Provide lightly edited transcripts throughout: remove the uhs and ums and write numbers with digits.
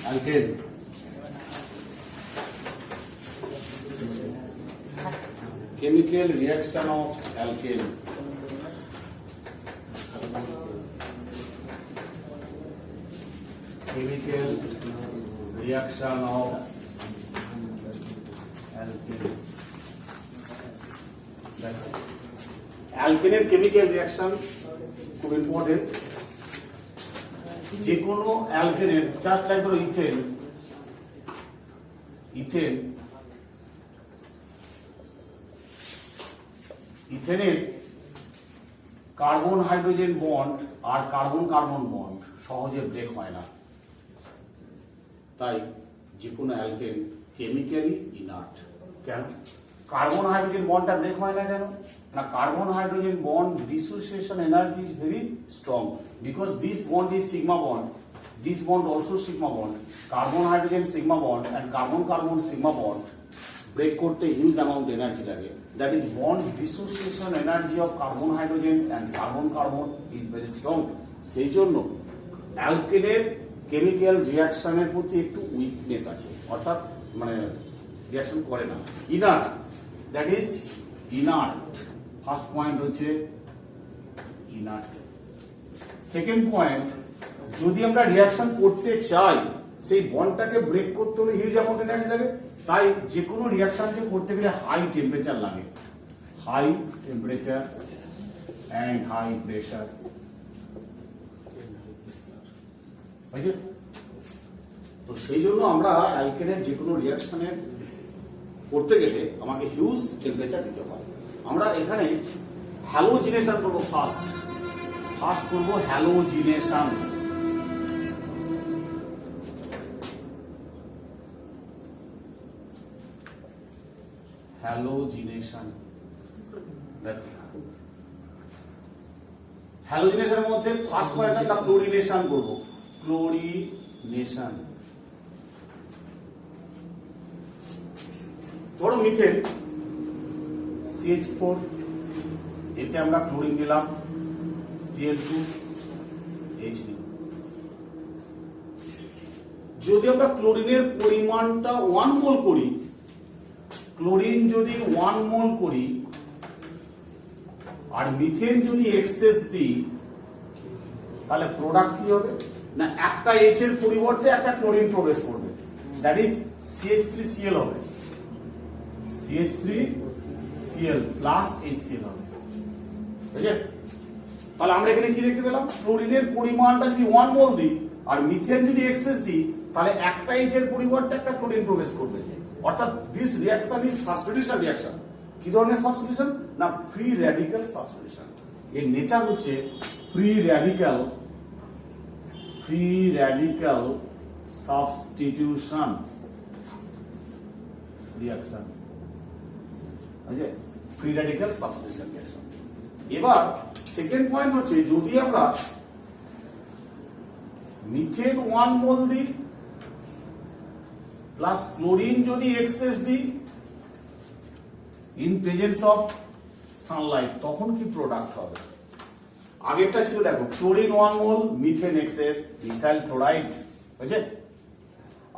alkane. Chemical reaction of alkane. Chemical reaction of alkane. অ্যালকেনের chemical reaction খুব important. যে কোনো অ্যালকেনের জাস্ট লাইক ধরো ইথেনের কার্বন হাইড্রোজেন বন্ড আর কার্বন কার্বন বন্ড সহজে ব্রেক হয় না, তাই যে কোনো অ্যালকেন কেমিক্যালি ইনার্ট। কেন কার্বন হাইড্রোজেন বন্ডটা ব্রেক হয় না? কেন না, carbon hydrogen bond dissociation energy is very strong because this bond is sigma bond, this bond also sigma bond, carbon hydrogen sigma bond and carbon carbon sigma bond break করতে huge amount energy লাগে, that is bond dissociation energy of carbon hydrogen and carbon carbon is very strong। সেই জন্য অ্যালকেনের chemical রিঅ্যাকশনের প্রতি একটু weakness আছে, অর্থাৎ মানে reaction করে না, inert, that is inert. First point হচ্ছে ইনার্ট। সেকেন্ড পয়েন্ট, যদি আমরা রিঅ্যাকশন করতে চাই সেই বন্ডটাকে ব্রেক করতে হলে হিউজ অ্যামাউন্ট এনার্জি লাগে, তাই যে কোনো রিঅ্যাকশনকে করতে গেলে হাই টেম্পারেচার লাগে, high temperature and high pressure. বুঝলে? তো সেই জন্য আমরা অ্যালকেনের যে কোনো রিঅ্যাকশনের করতে গেলে আমাকে হিউজ টেম্পারেচার দিতে হয়। আমরা এখানে হ্যালোজিনেশন করবো, ফার্স্ট করবো হ্যালোজিনেশন। হ্যালোজিনেশনের মধ্যে ফার্স্ট পয়েন্ট আমরা ক্লোরিনেশন করবো, ক্লোরিনেশন। ধরো মিথেন CH4, এতে আমরা ক্লোরিন দিলাম Cl2H2। যদি আমরা ক্লোরিনের পরিমাণটা 1 মোল করি, ক্লোরিন যদি 1 মোল করি আর মিথেন যদি এক্সেস দিই, তাহলে প্রোডাক্ট কি হবে না, একটা H এর পরিবর্তে একটা ক্লোরিন প্রবেশ করবে, দ্যাট ইজ CH3Cl হবে, CH3Cl প্লাস HCl হবে। বুঝলে? তাহলে আমরা এখানে কি দেখতে পেলাম, ক্লোরিনের পরিমাণটা যদি 1 মোল দিই আর মিথেন যদি এক্সেস দিই, তাহলে একটা H এর পরিবর্তে একটা ক্লোরিন প্রবেশ করবে, অর্থাৎ this reaction is substitution reaction. কি ধরনের সাবস্টিটিউশন না, ফ্রি র্যাডিক্যাল সাবস্টিটিউশন। এর নেচার হচ্ছে ফ্রি র্যাডিক্যাল সাবস্টিটিউশন রিঅ্যাকশন, বুঝলে? Free radical substitution reaction. এবার সেকেন্ড পয়েন্ট হচ্ছে, যদি আমরা মিথেন 1 মোল দিই প্লাস ক্লোরিন যদি এক্সেস দিই ইন প্রেজেন্স অফ সানলাইট, তখন কি প্রোডাক্ট হবে? আগেরটা ছিল দেখো, ক্লোরিন 1 মোল, মিথেন এক্সেস, মিথাইল ক্লোরাইড, বুঝলে?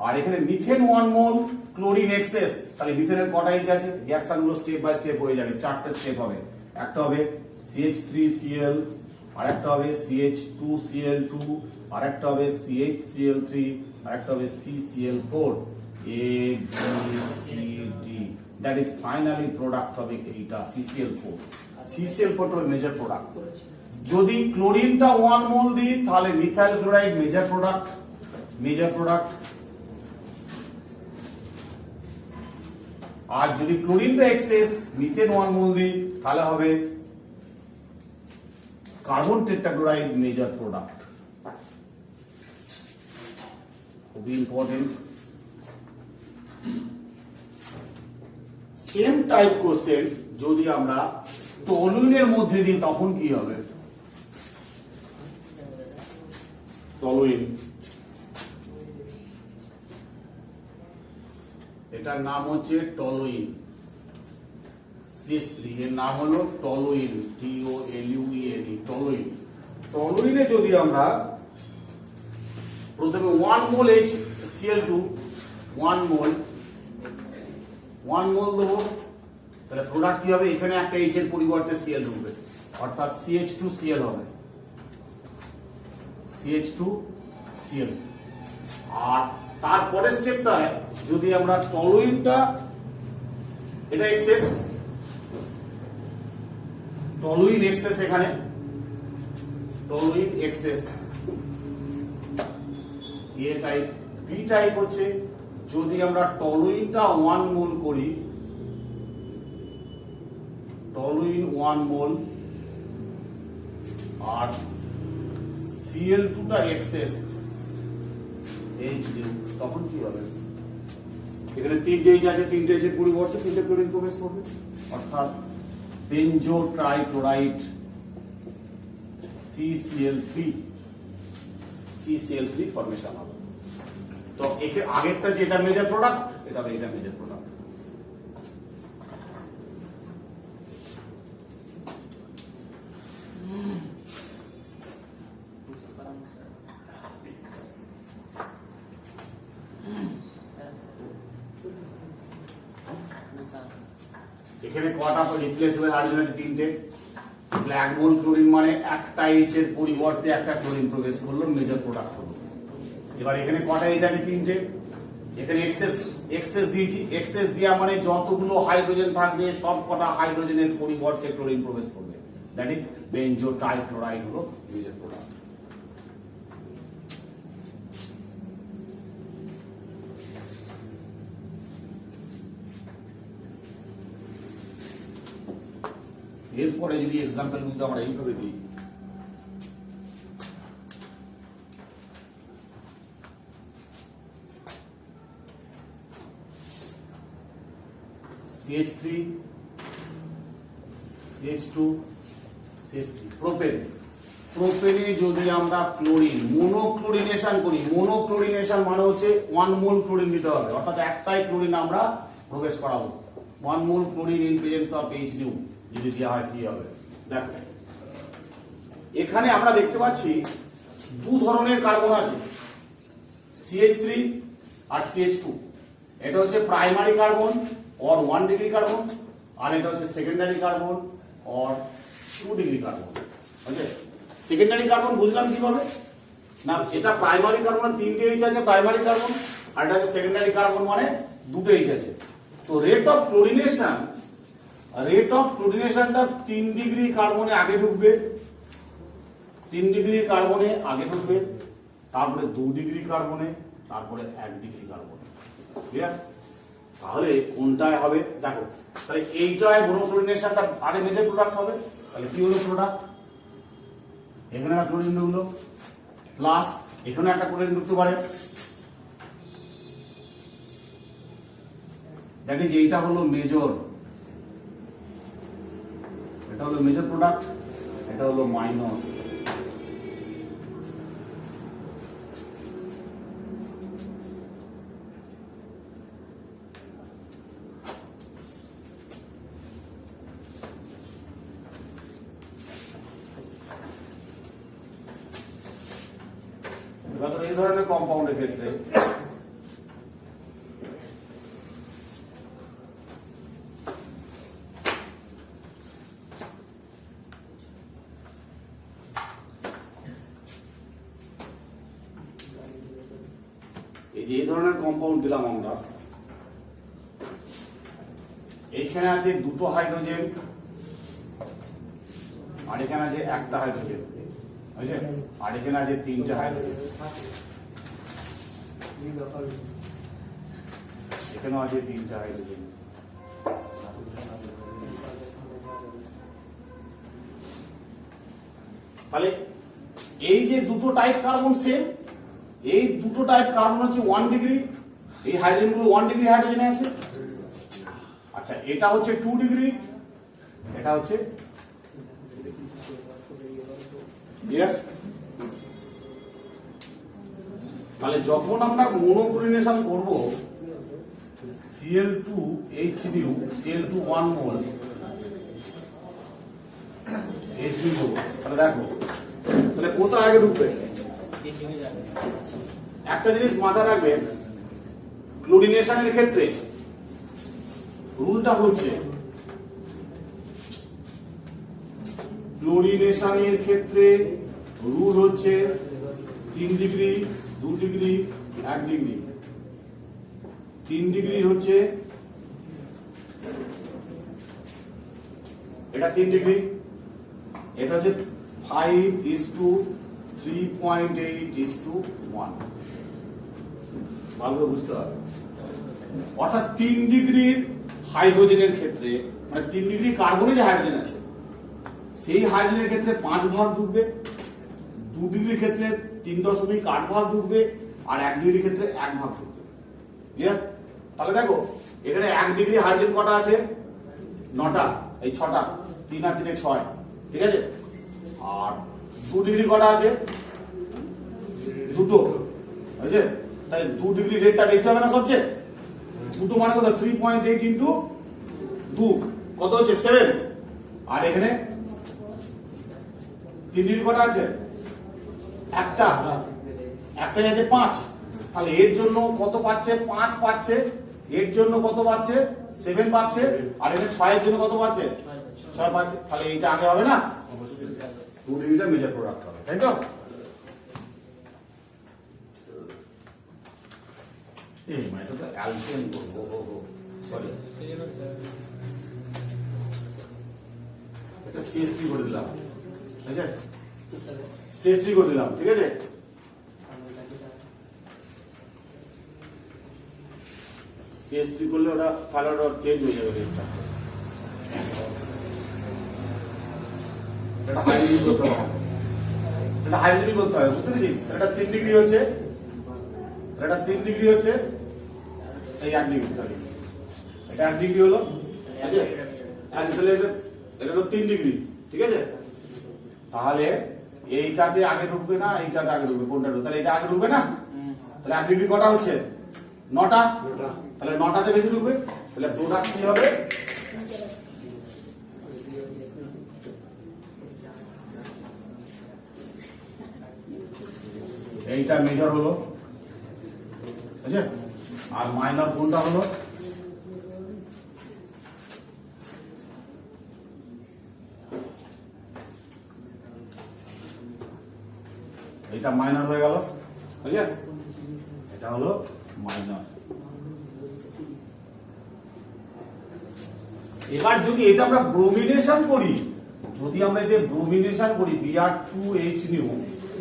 আর এখানে মিথেন 1 মোল, ক্লোরিন এক্সেস, তাহলে মিথেনের কটা H আছে? রিঅ্যাকশন গুলো স্টেপ বাই স্টেপ হয়ে যাবে, 4টে স্টেপ হবে। একটা হবে CH3Cl, আরেকটা হবে CH2Cl2, আরেকটা হবে CHCl3, আরেকটা হবে CCl4, A B C D, that is finally product হবে এইটা CCl4। CCl4 হবে মেজর প্রোডাক্ট। যদি ক্লোরিনটা 1 মোল দিই, তাহলে মিথাইল ক্লোরাইড মেজর প্রোডাক্ট। আর যদি ক্লোরিনটা এক্সেস, মিথেন 1 মোল দিই, তাহলে হবে কার্বন টেট্রাক্লোরাইড মেজর প্রোডাক্ট। খুবই ইম্পর্টেন্ট। সেম টাইপ কোশ্চেন যদি আমরা টলুইনের মধ্যে দিই, তখন কি হবে? টলুইন, এটার নাম হচ্ছে টলুইন, CH3, এর নাম হলো টলুইন, TOLUEN, টলুইন। টলুইনে যদি আমরা প্রথমে 1 মোল H Cl2 1 মোল দেবো, তাহলে প্রোডাক্ট কি হবে? এখানে একটা H এর পরিবর্তে Cl ঢুকবে, অর্থাৎ CH2Cl হবে, CH2Cl। আর তারপরের স্টেপটায় যদি আমরা টলুইনটা, এটা এক্সেস, টলুইন এক্সেস, এখানে টলুইন এক্সেস এ টাইপ। বি টাইপ হচ্ছে যদি আমরা টলুইনটা 1 মোল করি, টলুইন 1 মোল আর Cl2টা এক্সেস H দিই, তখন কি হবে? এখানে 3টে H আছে, 3টে H এর পরিবর্তে 3টে ক্লোরিন প্রবেশ করবে, অর্থাৎ বেনজো ট্রাইক্লোরাইড CCl3 ফরমেশন হবে। তো একে আগেরটা যে এটা মেজর প্রোডাক্ট, এটা মেজর প্রোডাক্ট। এখানে কটা রিপ্লেসেবল হাইড্রোজেন আছে? 3টে। ব্ল্যাক বোন ক্লোরিন মানে একটা H এর পরিবর্তে একটা ক্লোরিন প্রবেশ করলো, মেজর প্রোডাক্ট হলো। এবার এখানে কটা H আছে? 3টে। এখানে এক্সেস দিয়েছি, এক্সেস দেওয়া মানে যতগুলো হাইড্রোজেন থাকবে সব কটা হাইড্রোজেনের পরিবর্তে ক্লোরিন প্রবেশ করবে, দ্যাট ইজ বেনজো ট্রাইক্লোরাইড হলো মেজর প্রোডাক্ট। এরপরে যদি এক্সাম্পল গুলো আমরা এইভাবে দিই, CH3 CH2 CH3 প্রোপেনে যদি আমরা ক্লোরিন মনোক্লোরিনেশন করি, মনোক্লোরিনেশন মানে হচ্ছে 1 মোল ক্লোরিন দিতে হবে, অর্থাৎ একটাই ক্লোরিন আমরা প্রবেশ করাবো। 1 mole chlorine in presence of H nu যদি দেওয়া হয় কি হবে? দেখো এখানে আমরা দেখতে পাচ্ছি দু ধরনের কার্বন আছে, CH3 আর CH2। এটা হচ্ছে primary carbon or 1 degree carbon, আর এটা হচ্ছে secondary carbon or 2 degree carbon. Okay, secondary carbon বুঝলাম কিভাবে না? এটা প্রাইমারি কার্বন 3টে H আছে প্রাইমারি কার্বন, আর এটা হচ্ছে সেকেন্ডারি কার্বন মানে 2টে H আছে। তো রেট অফ ক্লোরিনেশনটা 3 ডিগ্রি কার্বনে আগে ঢুকবে, 3 ডিগ্রি কার্বনে আগে ঢুকবে, তারপরে 2 ডিগ্রি কার্বনে, তারপরে 1 ডিগ্রি কার্বনে। ক্লিয়ার? তাহলে কোনটায় হবে? দেখো, তাহলে এইটায় মনোক্লোরিনেশনটা আগে মেজর প্রোডাক্ট হবে, তাহলে কি হলো প্রোডাক্ট? এখানে একটা ক্লোরিন ঢুকলো, প্লাস এখানে একটা ক্লোরিন ঢুকতে পারে, দ্যাট ইজ এইটা হলো মেজর, এটা হলো মেজর প্রোডাক্ট, এটা হলো মাইনর। এবার এই ধরনের কম্পাউন্ডের ক্ষেত্রে এই যে এই ধরনের কম্পাউন্ড দিলাম আমরা, এইখানে আছে 2টো হাইড্রোজেন আর এখানে আছে 1টা হাইড্রোজেন, বুঝলে? আর এখানে আছে 3টে হাইড্রোজেন, এখানেও আছে 3টে হাইড্রোজেন। তাহলে এই যে দুটো টাইপ কার্বন সেম, এই দুটো টাইপ কার্বন হচ্ছে 1 ডিগ্রি, এই হাইড্রোজেন গুলো 1 ডিগ্রি হাইড্রোজেন আছে। আচ্ছা, এটা হচ্ছে 2 ডিগ্রি, এটা হচ্ছে তাহলে যখন আমরা মনোক্লোরিনেশন করব Cl2H নিউ, Cl2 1 মোল H নিউ, তাহলে দেখো তাহলে কোথায় আগে ঢুকবে? একটা জিনিস মাথায় রাখবেন, ক্লোরিনেশনের ক্ষেত্রে রুলটা হচ্ছে, ক্লোরিনেশনের ক্ষেত্রে রুল হচ্ছে 3 ডিগ্রি, 2 ডিগ্রি, 1 ডিগ্রি। 3 ডিগ্রি হচ্ছে এটা 3 ডিগ্রি, এটা হচ্ছে 5:3.8:1। ভালো করে বুঝতে হবে। অর্থাৎ 3 ডিগ্রির হাইড্রোজেনের ক্ষেত্রে, মানে 3 ডিগ্রি কার্বনে যে হাইড্রোজেন আছে সেই হাইড্রোজেনের ক্ষেত্রে 5 ভাগ ঢুকবে, 2 ডিগ্রির ক্ষেত্রে 3.8 ভাগ ঢুকবে, আর 1 ডিগ্রির ক্ষেত্রে 1 ভাগ ঢুকবে। ক্লিয়ার? তাহলে দেখো এখানে 1 ডিগ্রি হাইড্রোজেন কটা আছে? 9টা, এই 6টা, 3 আর 3 6, ঠিক আছে? আর 2 ডিগ্রি কটা আছে? 2টো, বুঝছে? তাহলে 2 ডিগ্রি রেটটা বেশি হবে না সবচেয়ে? 2টো মানে কত? 3.8 ইন্টু 2 কত হচ্ছে? 7। আর এখানে 3 ডিগ্রি কটা আছে? একটা, একটাই আছে 5। তাহলে এর জন্য কত পাচ্ছে? 5 পাচ্ছে। এর জন্য কত পাচ্ছে? 7 পাচ্ছে। আর এখানে 6 এর জন্য কত পাচ্ছে? 6 পাচ্ছে। তাহলে এইটা আগে হবে না? অবশ্যই 2 ডিগ্রিটা মেজার করে রাখতে হবে, তাই তো? এই মানে তো অ্যালকেন করব, সরি এটা CH3 করে দিলাম, ঠিক আছে? CH3 করে দিলাম, ঠিক আছে? CH3 করলে ওটা তাহলে ওটা চেঞ্জ হয়ে যাবে রেটটা। এটা হাইড্রোজেন করতে হবে, এটা হাইড্রোজেন করতে হবে, বুঝতে পেরেছিস? এটা 3 ডিগ্রি হচ্ছে, এটা 3 ডিগ্রি হচ্ছে, এই 1 ডিগ্রি, সরি এটা 1 ডিগ্রি হলো, ঠিক আছে? এটা হলো 3 ডিগ্রি, ঠিক আছে? তাহলে এইটাতে আগে ঢুকবে না, এইটাতে আগে ঢুকবে, কোনটা ঢুকবে? তাহলে এটা আগে ঢুকবে না? তাহলে 1 ডিগ্রি কটা হচ্ছে? 9টা। তাহলে 9টাতে বেশি ঢুকবে। তাহলে প্রোডাক্ট কি হবে? এইটা মেজর হলো, ঠিক আছে? আর মাইনর কোনটা হলো? এটা মাইনর হয়ে গেল, ঠিক আছে? এটা হলো মাইনর। এবার যদি এটা আমরা ব্রোমিনেশন করি, যদি আমরা এতে ব্রোমিনেশন করি Br2H নিউ,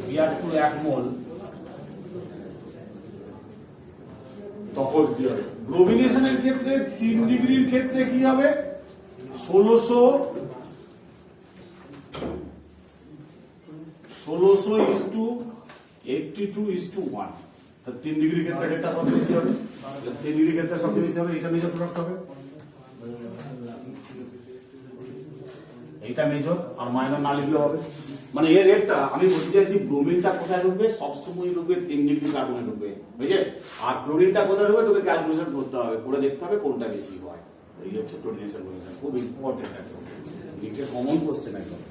Br2 1 মোল, তখন কি হবে? ব্রোমিনেশনের ক্ষেত্রে 3 ডিগ্রির ক্ষেত্রে কি হবে? 16:82:1। 3 ডিগ্রির ক্ষেত্রে রেটটা সবচেয়ে বেশি হবে, 3 ডিগ্রির ক্ষেত্রে সবচেয়ে বেশি হবে। এটা মেজর প্রোডাক্ট হবে, এইটা মেজর, আর মাইনর না লিখলে হবে। মানে এর রেটটা আমি বলতে চাইছি, ব্রোমিনটা কোথায় ঢুকবে? সবসময় ঢুকবে 3 ডিগ্রি কার্বনে ঢুকবে, বুঝছে? আর ক্লোরিনটা কোথায় ঢুকবে? তোকে ক্যালকুলেশন করতে হবে, করে দেখতে হবে কোনটা বেশি হয়। এই হচ্ছে ক্লোরিনেশন, খুব ইম্পর্টেন্ট একদম, এটা কমন কোশ্চেন একদম।